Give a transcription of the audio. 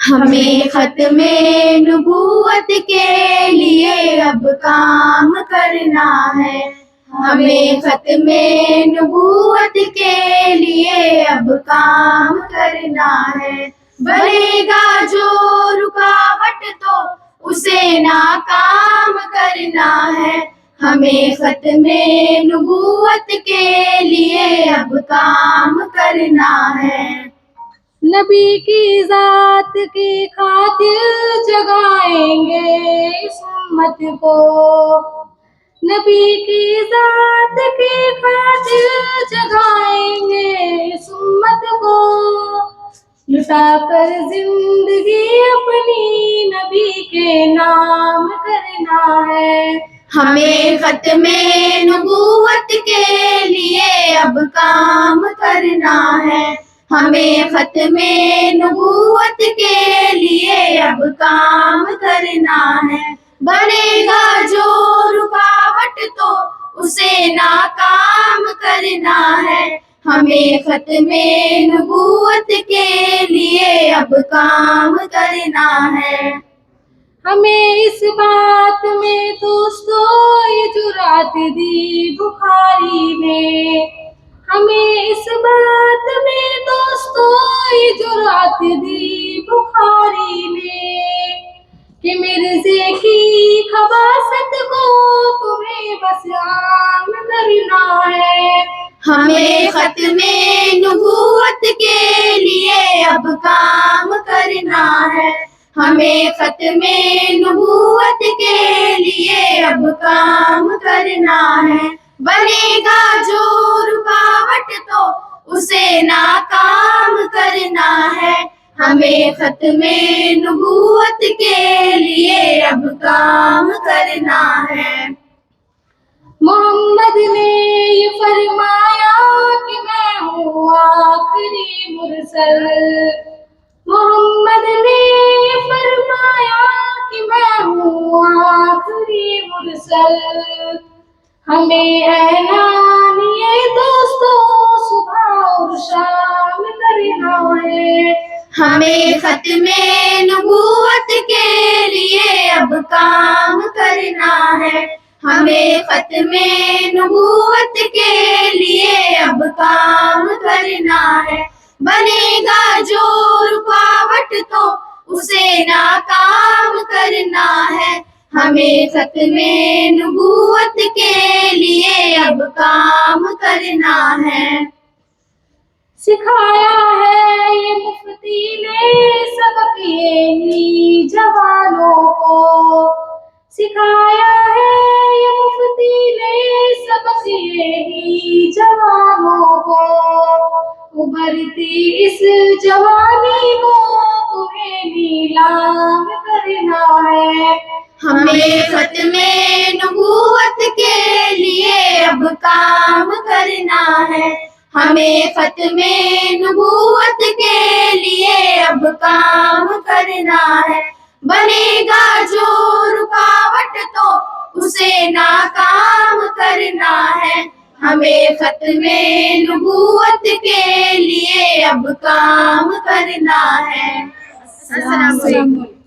ہمیں ختم نبوت کے لیے اب کام کرنا ہے، ہمیں ختم نبوت کے لیے اب کام کرنا ہے۔ بنے گا جو رکاوٹ تو اسے ناکام کرنا ہے، ہمیں ختم نبوت کے لیے اب کام کرنا ہے۔ نبی کی ذات کی خاطر جگائیں گے اس امت کو، نبی کی ذات کی خاطر جگائیں گے اس امت کو، لٹا کر زندگی اپنی نبی کے نام کرنا ہے۔ ہمیں ختم نبوت کے لیے اب کام کرنا ہے، ہمیں ختم نبوت کے لیے اب کام کرنا ہے۔ بنے گا جو رکاوٹ تو اسے ناکام کرنا ہے، ہمیں ختم نبوت کے لیے اب کام کرنا ہے۔ ہمیں اس بات میں دوستو یہ جرات دی بخاری نے، ہمیں اس بات میں دوستو یہ جرات دی بخاری نے، کہ مرزے کی خباثت کو تمہیں بس عام کرنا ہے۔ ہمیں ختم نبوت کے لیے اب کام کرنا ہے، ہمیں ختم نبوت کے لیے اب کام کرنا ہے۔ بنے گا جو رکاوٹ تو اسے ناکام کرنا ہے، ہمیں ختم نبوت کے لیے اب کام کرنا ہے۔ محمد نے یہ فرمایا کہ میں ہوں آخری مرسل، محمد نے یہ فرمایا کہ میں ہوں آخری مرسل، ہمیں اعلان یہ دوستو صبح اور شام کرنا ہے۔ ہمیں ختم نبوت کے لیے اب کام کرنا ہے، ہمیں ختم نبوت کے لیے اب کام کرنا ہے۔ بنے گا جو رکاوٹ تو اسے ناکام کرنا ہے، ہمیں ختم نبوت کے لیے اب کام کرنا ہے۔ سکھایا ہے یہ مفتی نے سبق یہی جوانوں کو، سکھایا ہے یہ مفتی نے سبق یہی جوانوں کو، ابھرتی اس جوانی کو تمہیں نیلام کرنا ہے۔ ہمیں ختم نبوت کے لیے اب کام کرنا ہے، ہمیں ختم نبوت کے لیے اب کام کرنا ہے۔ بنے گا جو رکاوٹ تو اسے ناکام کرنا ہے، ہمیں ختم نبوت کے لیے اب کام کرنا ہے۔ السلام علیکم۔